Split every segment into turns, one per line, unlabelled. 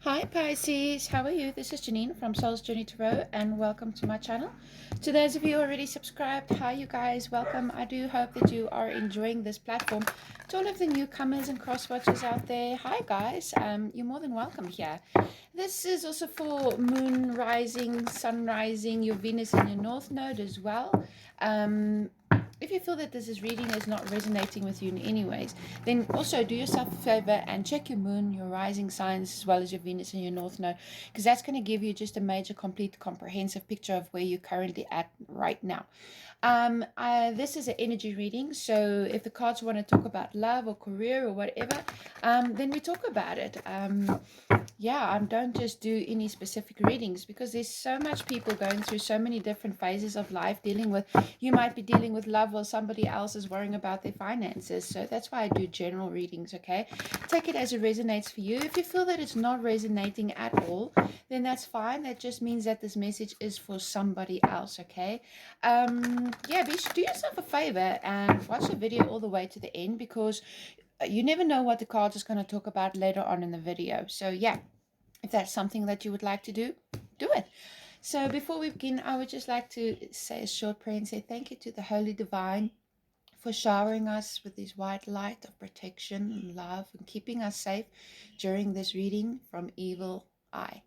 Hi Pisces, how are you? This is Janine from Soul's Journey Tarot and welcome to my channel. To those of you already subscribed, hi you guys, welcome. I do hope that you are enjoying this platform. To all of the newcomers and cross watchers out there, hi guys, you're more than welcome here. This is also for moon rising, sun rising, your Venus and your North Node as well. If you feel that this reading is not resonating with you in any ways, then also do yourself a favor and check your moon, your rising signs, as well as your Venus and your North Node, because that's going to give you just a major, complete, comprehensive picture of where you're currently at right now. This is an energy reading, so if the cards want to talk about love or career or whatever, then we talk about it. Don't just do any specific readings because there's so much people going through so many different phases of life dealing with. You might be dealing with love while somebody else is worrying about their finances. So that's why I do general readings, okay? Take it as it resonates for you. If you feel that it's not resonating at all, then that's fine. That just means that this message is for somebody else, okay? Do yourself a favor and watch the video all the way to the end because you never know what the card is going to talk about later on in the video. So yeah, if that's something that you would like to do, do it. So before we begin, I would just like to say a short prayer and say thank you to the Holy Divine for showering us with this white light of protection and love and keeping us safe during this reading from evil eye.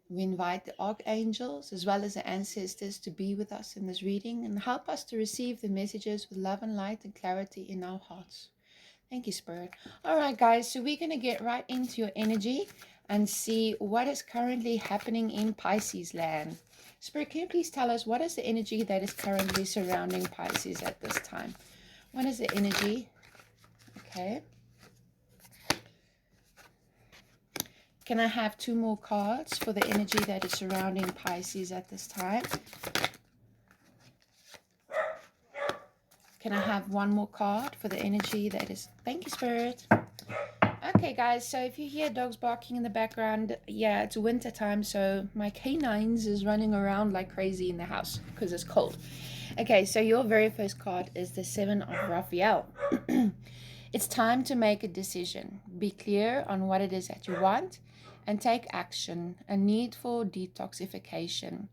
We invite the archangels as well as the ancestors to be with us in this reading and help us to receive the messages with love and light and clarity in our hearts. Thank you, Spirit. All right, guys, so we're going to get right into your energy and see what is currently happening in Pisces land. Spirit, can you please tell us what is the energy that is currently surrounding Pisces at this time? What is the energy? Okay. Can I have two more cards for the energy that is surrounding Pisces at this time? Can I have one more card for the energy that is... Thank you, Spirit. Okay, guys, so if you hear dogs barking in the background, yeah, it's winter time, so my canines is running around like crazy in the house because it's cold. Okay, so your very first card is the Seven of Raphael. It's time to make a decision. Be clear on what it is that you want and take action. A need for detoxification.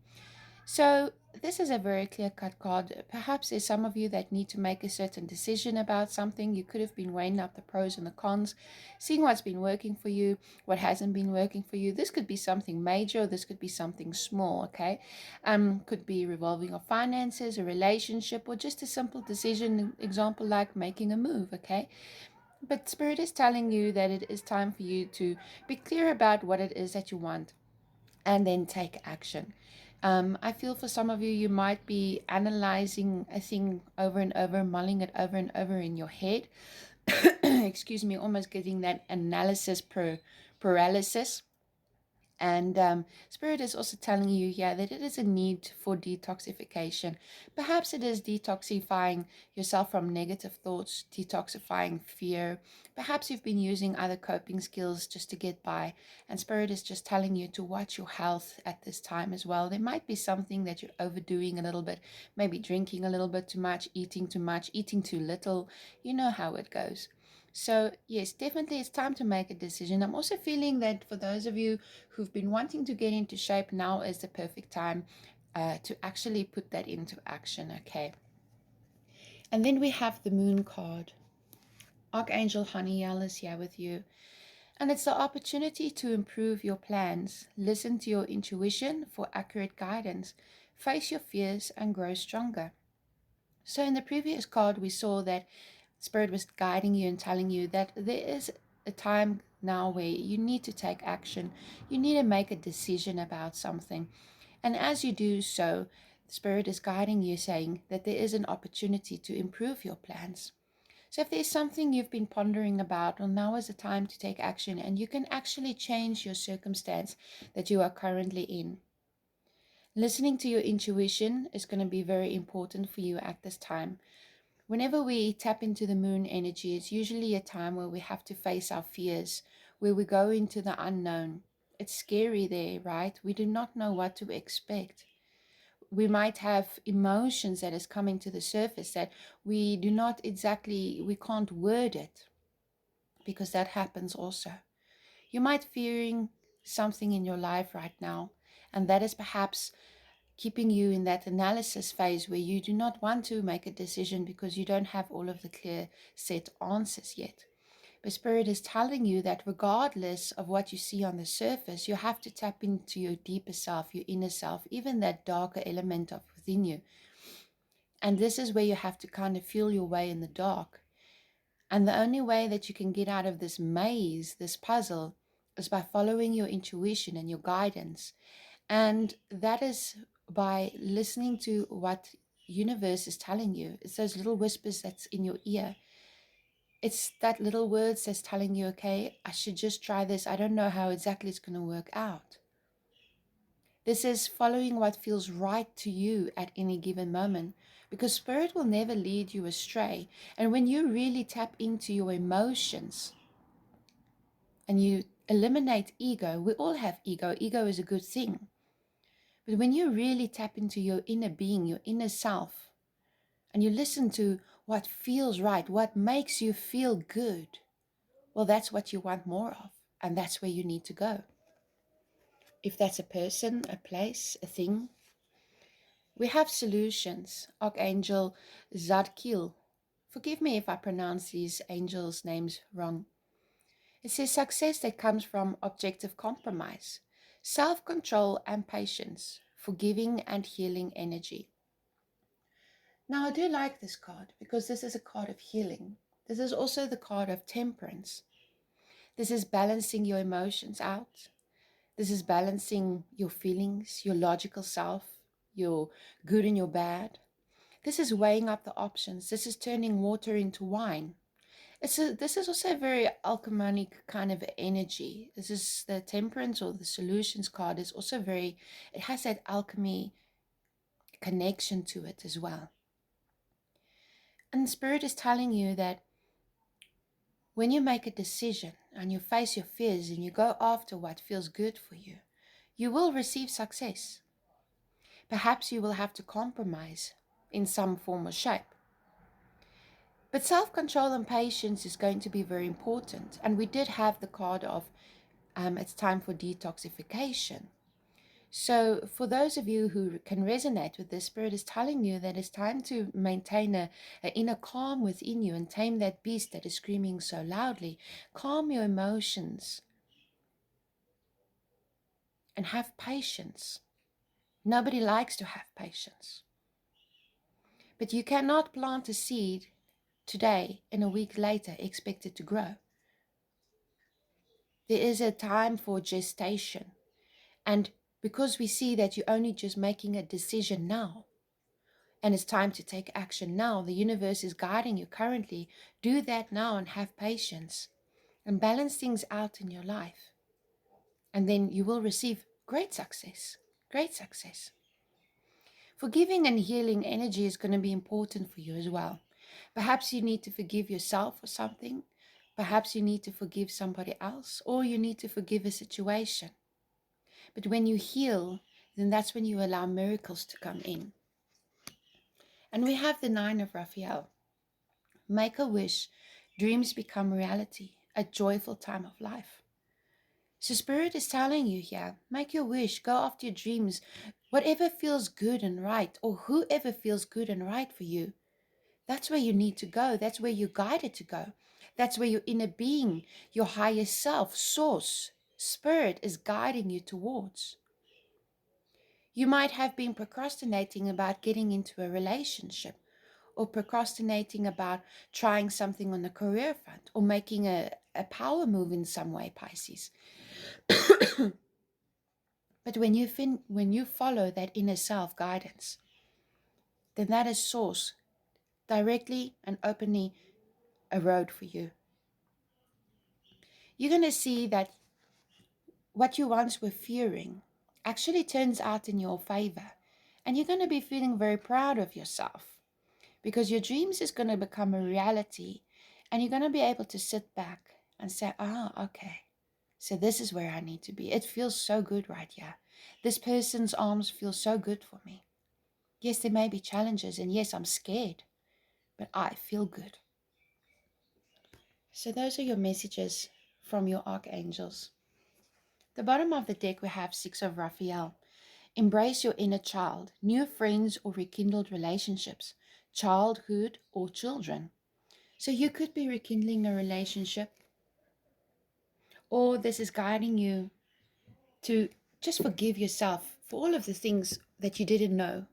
So this is a very clear-cut card. Perhaps there's some of you that need to make a certain decision about something. You could have been weighing up the pros and the cons, seeing what's been working for you, what hasn't been working for you. This could be something major, this could be something small, okay? Could be revolving of finances, a relationship, or just a simple decision, example like making a move, okay? But Spirit is telling you that it is time for you to be clear about what it is that you want and then take action. I feel for some of you, you might be analyzing a thing over and over, mulling it over and over in your head. Excuse me, almost getting that analysis paralysis. And Spirit is also telling you here that it is a need for detoxification. Perhaps it is detoxifying yourself from negative thoughts, detoxifying fear. Perhaps you've been using other coping skills just to get by. And Spirit is just telling you to watch your health at this time as well. There might be something that you're overdoing a little bit, maybe drinking a little bit too much, eating too little. You know how it goes. So yes, definitely it's time to make a decision. I'm also feeling that for those of you who've been wanting to get into shape, now is the perfect time to actually put that into action, okay? And then we have the Moon card. Archangel Haniel is here with you. And it's the opportunity to improve your plans. Listen to your intuition for accurate guidance. Face your fears and grow stronger. So in the previous card, we saw that Spirit was guiding you and telling you that there is a time now where you need to take action. You need to make a decision about something. And as you do so, Spirit is guiding you, saying that there is an opportunity to improve your plans. So if there's something you've been pondering about, well, now is the time to take action, and you can actually change your circumstance that you are currently in. Listening to your intuition is going to be very important for you at this time. Whenever we tap into the moon energy, it's usually a time where we have to face our fears, where we go into the unknown. It's scary there, right? We do not know what to expect. We might have emotions that is coming to the surface that we can't word it, because that happens also. You might fearing something in your life right now, and that is perhaps keeping you in that analysis phase where you do not want to make a decision because you don't have all of the clear set answers yet. But Spirit is telling you that regardless of what you see on the surface, you have to tap into your deeper self, your inner self, even that darker element of within you. And this is where you have to kind of feel your way in the dark. And the only way that you can get out of this maze, this puzzle, is by following your intuition and your guidance. And that is by listening to what universe is telling you. It's those little whispers that's in your ear. It's that little words that's telling you, okay, I should just try this. I don't know how exactly it's going to work out. This is following what feels right to you at any given moment, because Spirit will never lead you astray. And when you really tap into your emotions and you eliminate ego, we all have ego. Ego is a good thing. But when you really tap into your inner being, your inner self, and you listen to what feels right, what makes you feel good, well, that's what you want more of, and that's where you need to go. If that's a person, a place, a thing, we have solutions. Archangel Zadkiel. Forgive me if I pronounce these angels' names wrong. It says success that comes from objective compromise, self-control and patience, forgiving and healing energy. Now, I do like this card because this is a card of healing. This is also the card of temperance. This is balancing your emotions out. This is balancing your feelings, your logical self, your good and your bad. This is weighing up the options. This is turning water into wine. This is also a very alchemic kind of energy. This is the temperance or the solutions card is also it has that alchemy connection to it as well. And Spirit is telling you that when you make a decision and you face your fears and you go after what feels good for you, you will receive success. Perhaps you will have to compromise in some form or shape. But self-control and patience is going to be very important. And we did have the card of it's time for detoxification. So for those of you who can resonate with this, Spirit is telling you that it's time to maintain an inner calm within you and tame that beast that is screaming so loudly. Calm your emotions and have patience. Nobody likes to have patience. But you cannot plant a seed today and a week later expect it to grow. There is a time for gestation. And because we see that you're only just making a decision now, and it's time to take action now, the universe is guiding you currently. Do that now and have patience and balance things out in your life. And then you will receive great success, great success. Forgiving and healing energy is going to be important for you as well. Perhaps you need to forgive yourself for something. Perhaps you need to forgive somebody else, or you need to forgive a situation. But when you heal, then that's when you allow miracles to come in. And we have the 9 of Raphael. Make a wish, dreams become reality, a joyful time of life. So Spirit is telling you here, make your wish, go after your dreams, whatever feels good and right, or whoever feels good and right for you. That's where you need to go. That's where you're guided to go. That's where your inner being, your higher self, source, Spirit is guiding you towards. You might have been procrastinating about getting into a relationship, or procrastinating about trying something on the career front, or making a power move in some way, Pisces. But when you follow that inner self guidance, then that is source directly and openly a road for you. You're going to see that what you once were fearing actually turns out in your favor. And you're going to be feeling very proud of yourself because your dreams is going to become a reality, and you're going to be able to sit back and say, okay, so this is where I need to be. It feels so good right here. This person's arms feel so good for me. Yes, there may be challenges, and yes, I'm scared, but I feel good. So those are your messages from your archangels. The bottom of the deck we have 6 of Raphael. Embrace your inner child, new friends or rekindled relationships, childhood or children. So you could be rekindling a relationship, or this is guiding you to just forgive yourself for all of the things that you didn't know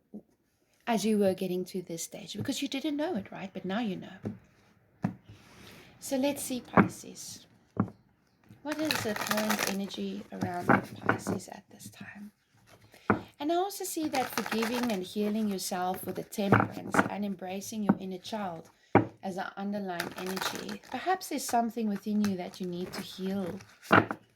as you were getting to this stage, because you didn't know it, right? But now you know. So let's see, Pisces. What is the current energy around Pisces at this time? And I also see that forgiving and healing yourself with the Temperance and embracing your inner child as an underlying energy. Perhaps there's something within you that you need to heal. Okay,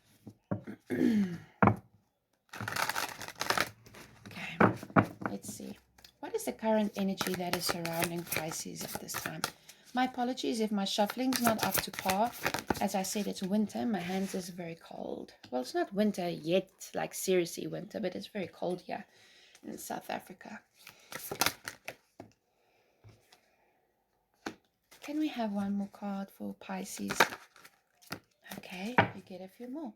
let's see. What is the current energy that is surrounding Pisces at this time? My apologies if my shuffling's not up to par. As I said, it's winter. My hands is very cold. Well, it's not winter yet, like seriously winter, but it's very cold here in South Africa. Can we have one more card for Pisces? Okay, you get a few more.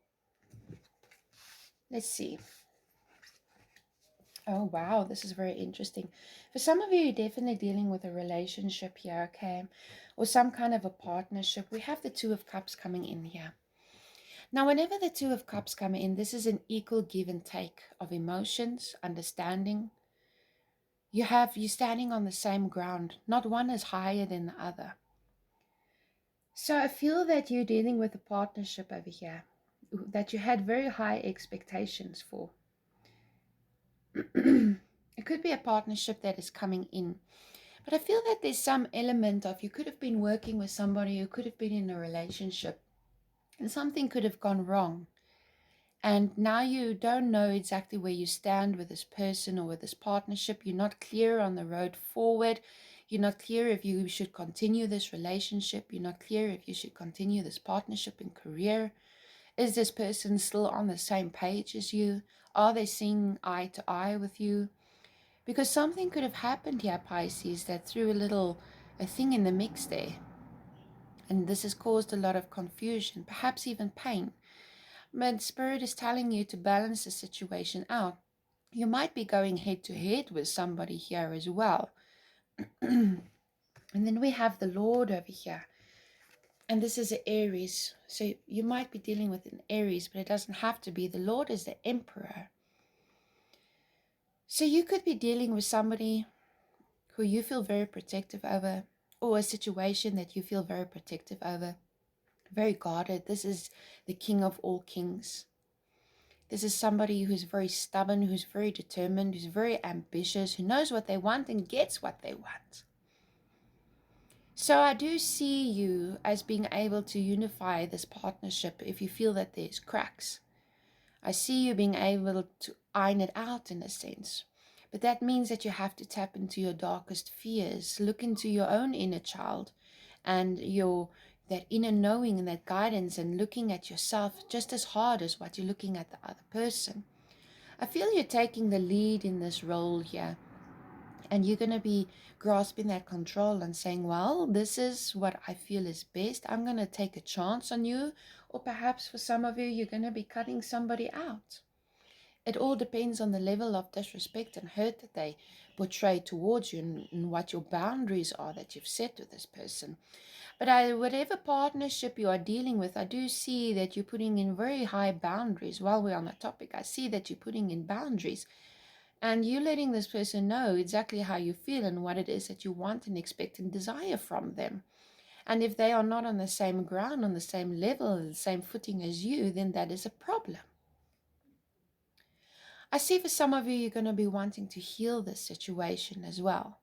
Let's see. Oh, wow, this is very interesting. For some of you, you're definitely dealing with a relationship here, okay? Or some kind of a partnership. We have the Two of Cups coming in here. Now, whenever the Two of Cups come in, this is an equal give and take of emotions, understanding. You're standing on the same ground. Not one is higher than the other. So I feel that you're dealing with a partnership over here that you had very high expectations for. It could be a partnership that is coming in. But I feel that there's some element of you could have been working with somebody, you could have been in a relationship, and something could have gone wrong. And now you don't know exactly where you stand with this person or with this partnership. You're not clear on the road forward. You're not clear if you should continue this relationship. You're not clear if you should continue this partnership and career. Is this person still on the same page as you? Are they seeing eye to eye with you? Because something could have happened here, Pisces, that threw a thing in the mix there. And this has caused a lot of confusion, perhaps even pain. But Spirit is telling you to balance the situation out. You might be going head to head with somebody here as well. And then we have the Lord over here. And this is an Aries. So you might be dealing with an Aries, but it doesn't have to be. The Lord is the Emperor. So you could be dealing with somebody who you feel very protective over, or a situation that you feel very protective over, very guarded. This is the King of all kings. This is somebody who's very stubborn, who's very determined, who's very ambitious, who knows what they want and gets what they want. So I do see you as being able to unify this partnership if you feel that there's cracks. I see you being able to iron it out in a sense. But that means that you have to tap into your darkest fears, look into your own inner child and that inner knowing and that guidance, and looking at yourself just as hard as what you're looking at the other person. I feel you're taking the lead in this role here, and you're going to be grasping that control and saying, well, this is what I feel is best. I'm going to take a chance on you. Or perhaps for some of you, you're going to be cutting somebody out. It all depends on the level of disrespect and hurt that they portray towards you, and what your boundaries are that you've set with this person. But whatever partnership you are dealing with, I do see that you're putting in very high boundaries. While we're on the topic, I see that you're putting in boundaries. And you're letting this person know exactly how you feel and what it is that you want and expect and desire from them. And if they are not on the same ground, on the same level, the same footing as you, then that is a problem. I see for some of you, you're going to be wanting to heal this situation as well.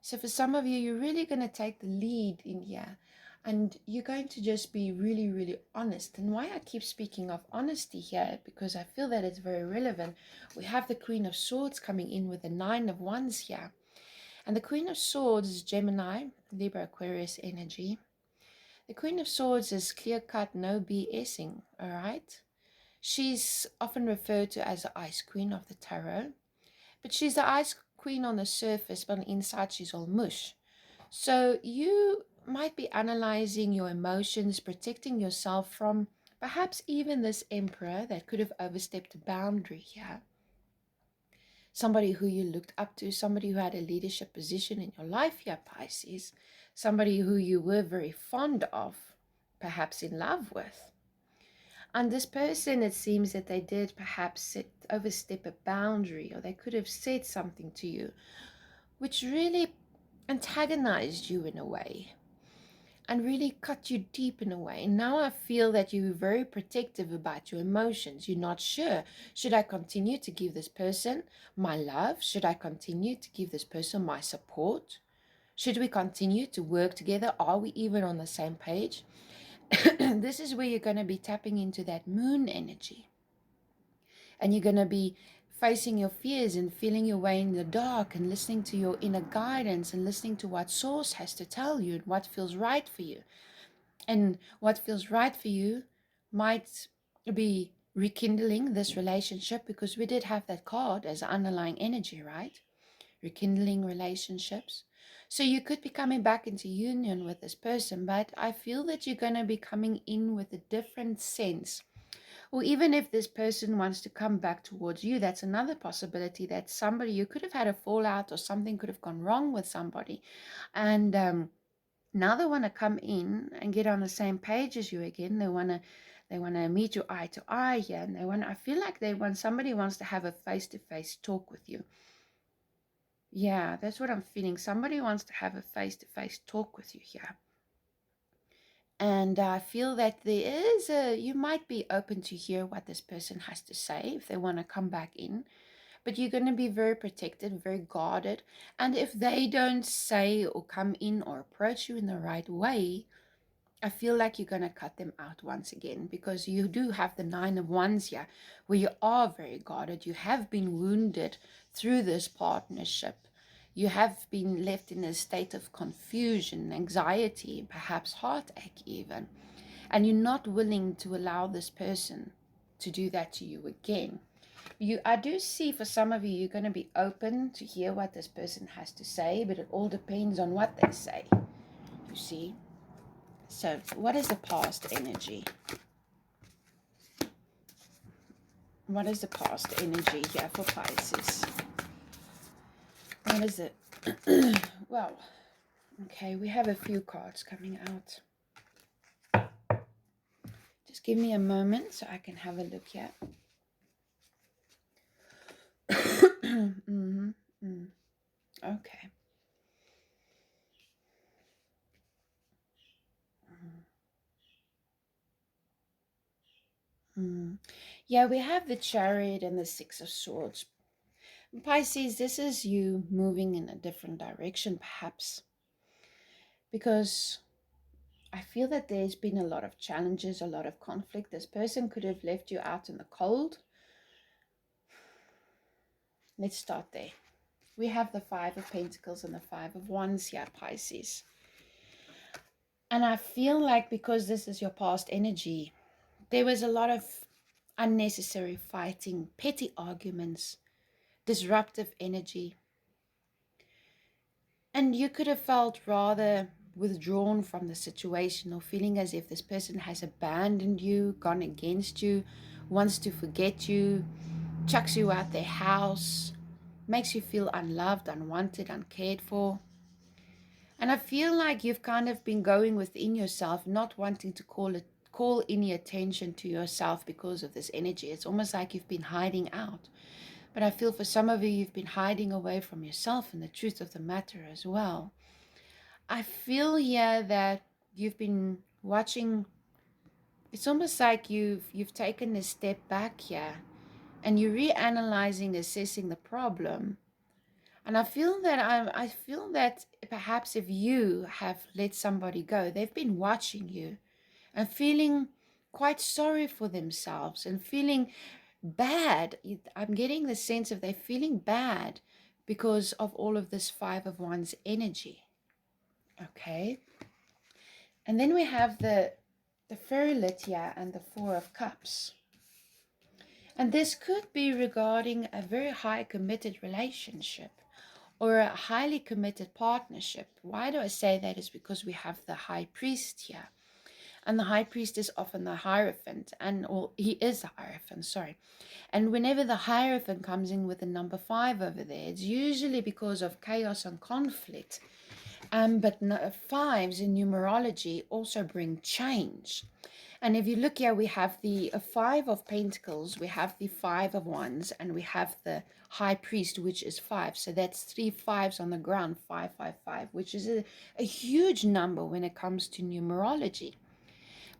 So for some of you, you're really going to take the lead in here. And you're going to just be really, really honest. And why I keep speaking of honesty here, because I feel that it's very relevant. We have the Queen of Swords coming in with the Nine of Wands here. And the Queen of Swords is Gemini, Libra, Aquarius energy. The Queen of Swords is clear-cut, no BSing, all right? She's often referred to as the Ice Queen of the Tarot. But she's the Ice Queen on the surface, but on the inside she's all mush. So you might be analyzing your emotions, protecting yourself from Perhaps even this Emperor that could have overstepped a boundary here. Somebody who you looked up to, somebody who had a leadership position in your life here, Pisces. Somebody who you were very fond of, perhaps in love with. And this person, it seems that they did perhaps overstep a boundary, or they could have said something to you which really antagonized you in a way and really cut you deep in a way. Now I feel that you're very protective about your emotions. You're not sure. Should I continue to give this person my love? Should I continue to give this person my support? Should we continue to work together? Are we even on the same page? This is where you're going to be tapping into that moon energy. And you're going to be facing your fears and feeling your way in the dark and listening to your inner guidance and listening to what source has to tell you and what feels right for you. And what feels right for you might be rekindling this relationship, because we did have that card as underlying energy, right? Rekindling relationships. So you could be coming back into union with this person, but I feel that you're going to be coming in with a different sense. Or even if this person wants to come back towards you, that's another possibility, that somebody, you could have had a fallout or something could have gone wrong with somebody. And now they want to come in and get on the same page as you again. They want to meet you eye to eye here. And I feel like somebody wants to have a face-to-face talk with you. Yeah, that's what I'm feeling. Somebody wants to have a face-to-face talk with you here. And I feel that you might be open to hear what this person has to say if they want to come back in. But you're going to be very protected, very guarded. And if they don't say or come in or approach you in the right way, I feel like you're going to cut them out once again, because you do have the 9 of Wands here, where you are very guarded. You have been wounded through this partnership. You have been left in a state of confusion, anxiety, perhaps heartache even. And you're not willing to allow this person to do that to you again. I do see for some of you, you're going to be open to hear what this person has to say, but it all depends on what they say, you see. So what is the past energy? What is the past energy here for Pisces? What is it? Well, okay, we have a few cards coming out. Just give me a moment so I can have a look here. Okay. Yeah, we have the Chariot and the 6 of Swords. Pisces, this is you moving in a different direction, perhaps. Because I feel that there's been a lot of challenges, a lot of conflict. This person could have left you out in the cold. Let's start there. We have the 5 of Pentacles and the 5 of Wands here, Pisces. And I feel like because this is your past energy, there was a lot of unnecessary fighting, petty arguments, disruptive energy. And you could have felt rather withdrawn from the situation, or feeling as if this person has abandoned you, gone against you, wants to forget you, chucks you out their house, makes you feel unloved, unwanted, uncared for. And I feel like you've kind of been going within yourself, not wanting to call any attention to yourself because of this energy. It's almost like you've been hiding out. But I feel for some of you, you've been hiding away from yourself and the truth of the matter as well. I feel here that you've been watching. It's almost like you've taken a step back here and you're reanalyzing, assessing the problem. And I feel that perhaps if you have let somebody go, they've been watching you and feeling quite sorry for themselves and feeling bad. I'm getting the sense of they're feeling bad because of all of this 5 of Wands energy. Okay. And then we have the Fairylet here and the 4 of Cups. And this could be regarding a very high committed relationship or a highly committed partnership. Why do I say that? Is because we have the High Priest here. And the high priest is often the Hierophant, or he is the Hierophant, sorry. And whenever the Hierophant comes in with the number 5 over there, it's usually because of chaos and conflict. But fives in numerology also bring change. And if you look here, we have the 5 of Pentacles, we have the 5 of Wands, and we have the High Priest, which is 5. So that's 3 5s on the ground, 555, which is a huge number when it comes to numerology.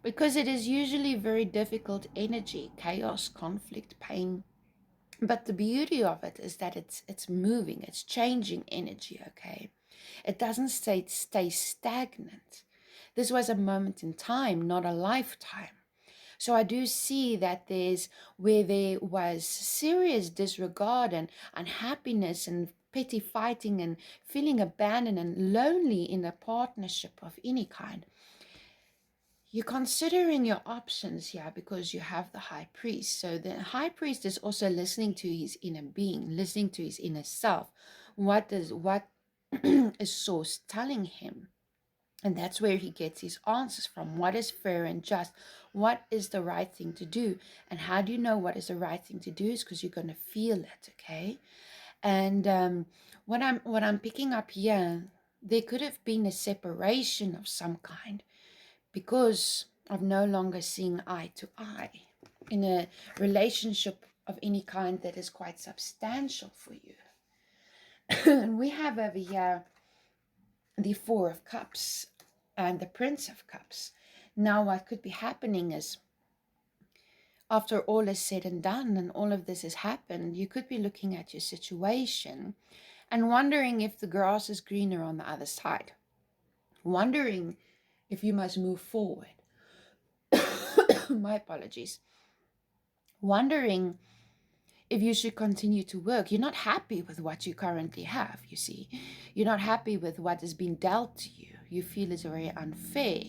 Because it is usually very difficult energy, chaos, conflict, pain. But the beauty of it is that it's moving, it's changing energy, okay? It doesn't stay stagnant. This was a moment in time, not a lifetime. So I do see that where there was serious disregard and unhappiness and petty fighting and feeling abandoned and lonely in a partnership of any kind, you're considering your options here because you have the high priest. So the high priest is also listening to his inner being, listening to his inner self. What is source telling him? And that's where he gets his answers from. What is fair and just? What is the right thing to do? And how do you know what is the right thing to do? Is because you're going to feel it, okay? And what I'm picking up here, there could have been a separation of some kind, because of no longer seeing eye to eye in a relationship of any kind that is quite substantial for you. And we have over here the 4 of Cups and the Prince of Cups. Now what could be happening is, after all is said and done and all of this has happened, you could be looking at your situation and wondering if the grass is greener on the other side, wondering if you must move forward. My apologies. Wondering if you should continue to work. You're not happy with what you currently have, you see. You're not happy with what has been dealt to you. You feel it's very unfair.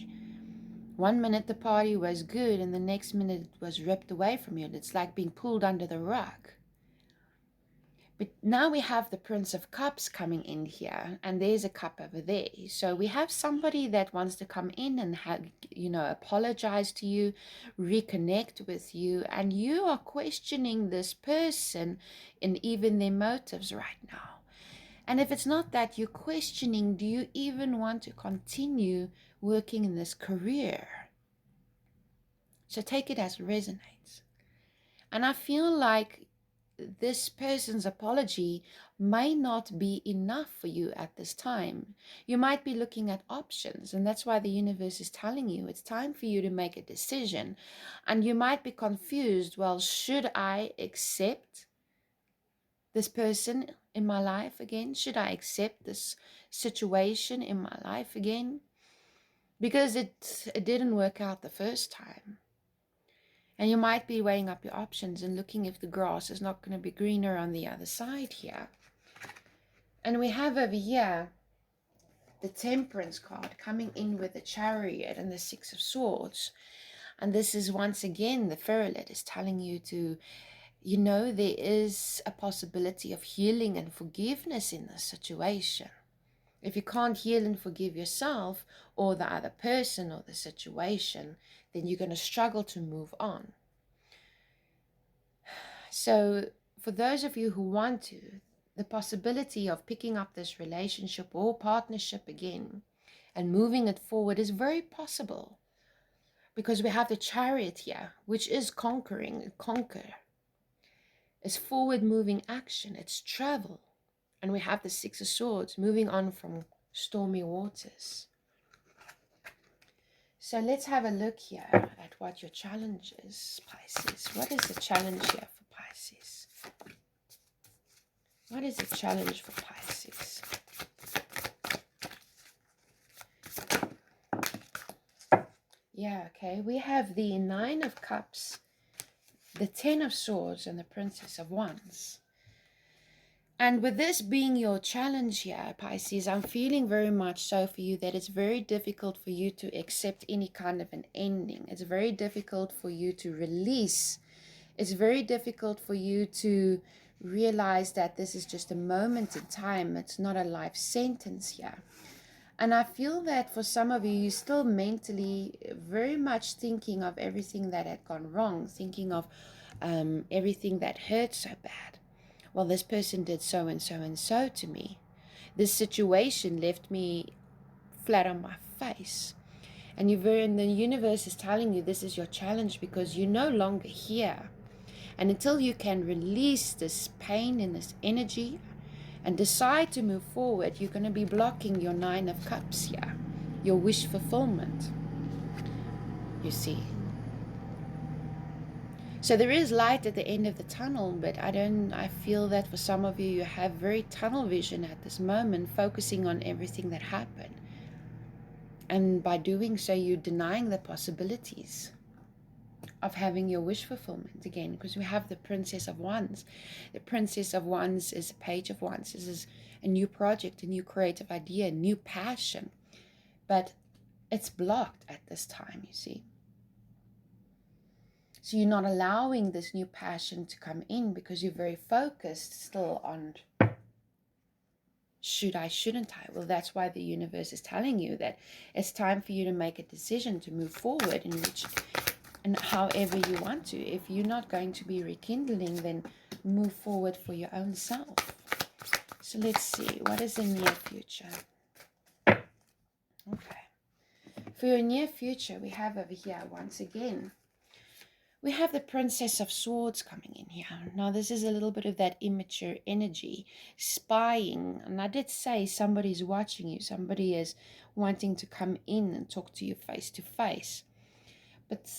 One minute the party was good and the next minute it was ripped away from you. It's like being pulled under the rug. But now we have the Prince of Cups coming in here, and there's a cup over there. So we have somebody that wants to come in and apologize to you, reconnect with you, and you are questioning this person and even their motives right now. And if it's not that you're questioning, do you even want to continue working in this career? So take it as it resonates. And I feel like this person's apology may not be enough for you at this time. You might be looking at options, and that's why the universe is telling you it's time for you to make a decision. And you might be confused. Well, should I accept this person in my life again? Should I accept this situation in my life again? Because it didn't work out the first time. And you might be weighing up your options and looking if the grass is not going to be greener on the other side here. And we have over here the Temperance card coming in with the Chariot and the 6 of Swords. And this is once again the Ferret is telling you to, there is a possibility of healing and forgiveness in this situation. If you can't heal and forgive yourself or the other person or the situation, then you're going to struggle to move on. So for those of you who want to, the possibility of picking up this relationship or partnership again and moving it forward is very possible, because we have the Chariot here, which is conquer. It's forward moving action, it's travel. And we have the 6 of Swords, moving on from stormy waters. So let's have a look here at what your challenge is, Pisces. What is the challenge here for Pisces? What is the challenge for Pisces? Yeah, okay. We have the 9 of Cups, the 10 of Swords, and the Princess of Wands. And with this being your challenge here, Pisces, I'm feeling very much so for you that it's very difficult for you to accept any kind of an ending. It's very difficult for you to release. It's very difficult for you to realize that this is just a moment in time. It's not a life sentence here. And I feel that for some of you, you're still mentally very much thinking of everything that had gone wrong, thinking of everything that hurt so bad. Well, this person did so and so and so to me. This situation left me flat on my face. And the universe is telling you this is your challenge because you're no longer here. And until you can release this pain and this energy and decide to move forward, you're going to be blocking your 9 of Cups here, your wish fulfillment, you see. So there is light at the end of the tunnel, but I feel that for some of you, you have very tunnel vision at this moment, focusing on everything that happened. And by doing so, you're denying the possibilities of having your wish fulfillment again, because we have the Princess of Wands. The Princess of Wands is a Page of Wands. This is a new project, a new creative idea, a new passion. But it's blocked at this time, you see. So you're not allowing this new passion to come in because you're very focused still on should I, shouldn't I? Well, that's why the universe is telling you that it's time for you to make a decision to move forward and however you want to. If you're not going to be rekindling, then move forward for your own self. So let's see, what is the near future? Okay. For your near future, we have over here, once again, we have the Princess of Swords coming in here. Now, this is a little bit of that immature energy, spying. And I did say somebody's watching you. Somebody is wanting to come in and talk to you face to face. But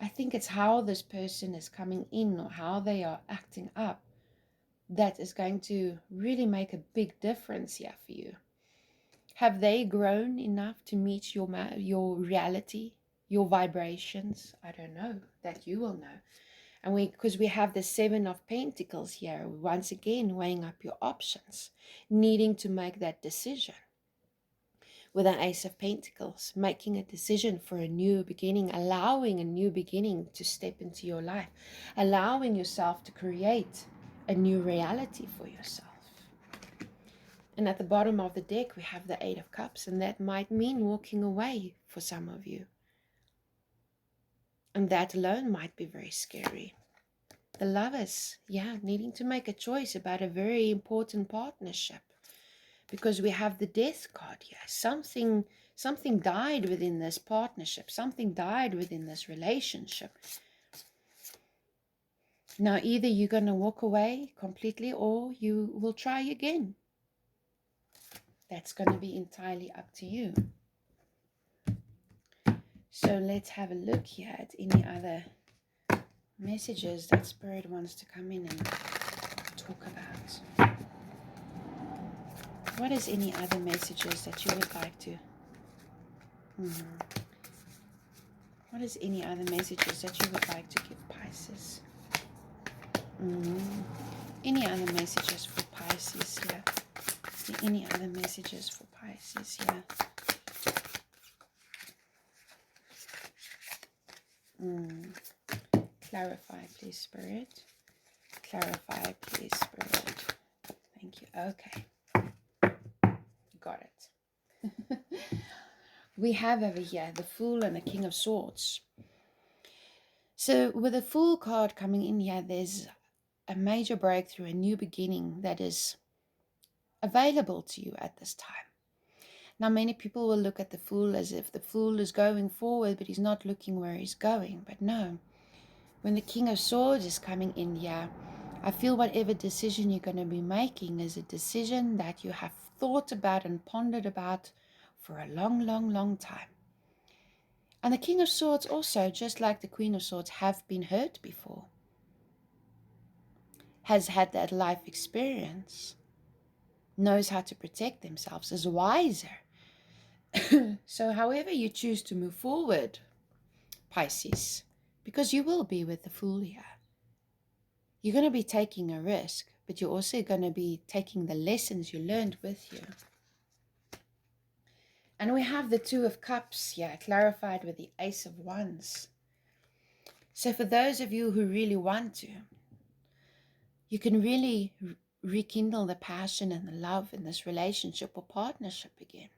I think it's how this person is coming in or how they are acting up that is going to really make a big difference here for you. Have they grown enough to meet your reality? Your vibrations? I don't know. That you will know. And because we have the 7 of Pentacles here, once again weighing up your options, needing to make that decision. With an Ace of Pentacles, making a decision for a new beginning, allowing a new beginning to step into your life, allowing yourself to create a new reality for yourself. And at the bottom of the deck, we have the 8 of Cups, and that might mean walking away for some of you. And that alone might be very scary. The Lovers, needing to make a choice about a very important partnership. Because we have the Death card here. Something died within this partnership. Something died within this relationship. Now, either you're going to walk away completely or you will try again. That's going to be entirely up to you. So let's have a look here at any other messages that Spirit wants to come in and talk about. What is any other messages that you would like to? What is any other messages that you would like to give Pisces? Any other messages for Pisces here? Is there any other messages for Pisces here? Clarify, please, Spirit. Clarify, please, Spirit. Thank you. Okay. Got it. We have over here the Fool and the King of Swords. So with the Fool card coming in here, there's a major breakthrough, a new beginning that is available to you at this time. Now, many people will look at the Fool as if the Fool is going forward, but he's not looking where he's going. But no, when the King of Swords is coming in here, I feel whatever decision you're going to be making is a decision that you have thought about and pondered about for a long, long, long time. And the King of Swords also, just like the Queen of Swords, have been hurt before. Has had that life experience. Knows how to protect themselves, is wiser. So however you choose to move forward, Pisces, because you will be with the Fool here. You're going to be taking a risk, but you're also going to be taking the lessons you learned with you. And we have the 2 of Cups here, clarified with the Ace of Wands. So for those of you who really want to, you can really rekindle the passion and the love in this relationship or partnership again.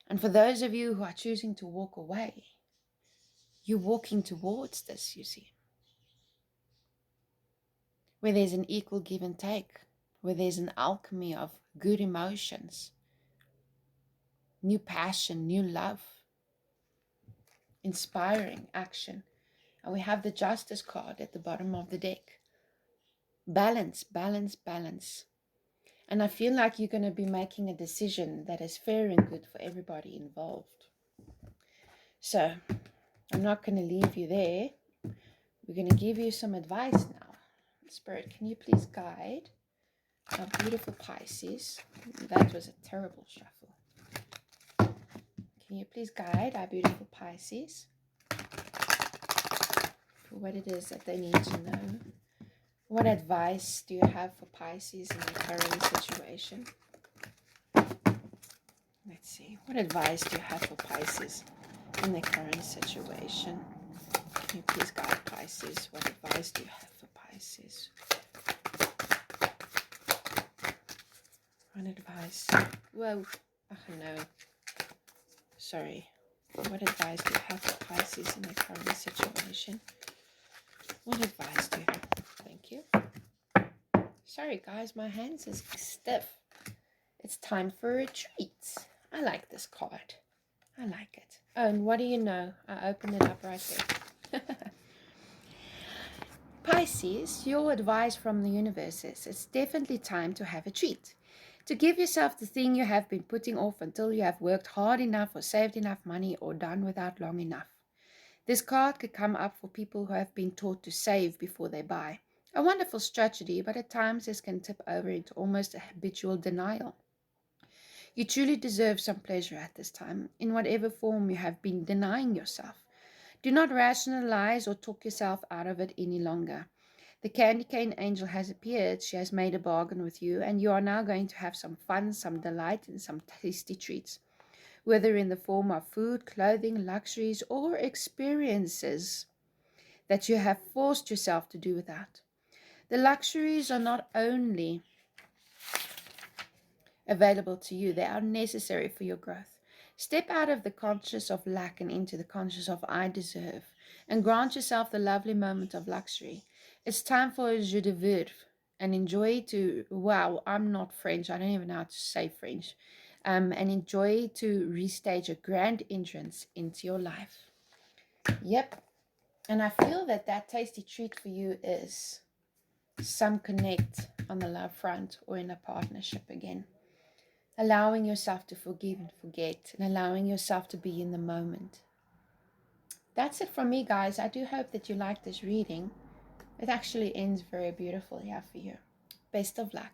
And for those of you who are choosing to walk away, you're walking towards this, you see, where there's an equal give and take, where there's an alchemy of good emotions, new passion, new love, inspiring action. And we have the Justice card at the bottom of the deck. Balance, balance, balance. And I feel like you're going to be making a decision that is fair and good for everybody involved. So I'm not going to leave you there. We're going to give you some advice now. Spirit, can you please guide our beautiful Pisces? That was a terrible shuffle. Can you please guide our beautiful Pisces for what it is that they need to know? What advice do you have for Pisces in the current situation? Let's see. What advice do you have for Pisces in the current situation? Can you please guide Pisces? What advice do you have for Pisces? What advice? Whoa. Oh, no. Sorry. What advice do you have for Pisces in the current situation? What advice do you have? Thank you. Sorry, guys. My hands is stiff. It's time for retreat. I like this card. I like it. Oh, and what do you know? I opened it up right there. Pisces, your advice from the universe is it's definitely time to have a treat. To give yourself the thing you have been putting off until you have worked hard enough or saved enough money or done without long enough. This card could come up for people who have been taught to save before they buy. A wonderful strategy, but at times this can tip over into almost a habitual denial. You truly deserve some pleasure at this time, in whatever form you have been denying yourself. Do not rationalize or talk yourself out of it any longer. The candy cane angel has appeared. She has made a bargain with you, and you are now going to have some fun, some delight, and some tasty treats, whether in the form of food, clothing, luxuries, or experiences that you have forced yourself to do without. The luxuries are not only available to you, they are necessary for your growth. Step out of the conscious of lack and into the conscious of I deserve, and grant yourself the lovely moment of luxury. It's time for a jeu de vivre, and enjoy to, wow, I'm not French, I don't even know how to say French, and enjoy to restage a grand entrance into your life. Yep, and I feel that that tasty treat for you is some connect on the love front or in a partnership again. Allowing yourself to forgive and forget, and allowing yourself to be in the moment. That's it from me, guys. I do hope that you like this reading. It actually ends very beautifully here for you. Best of luck.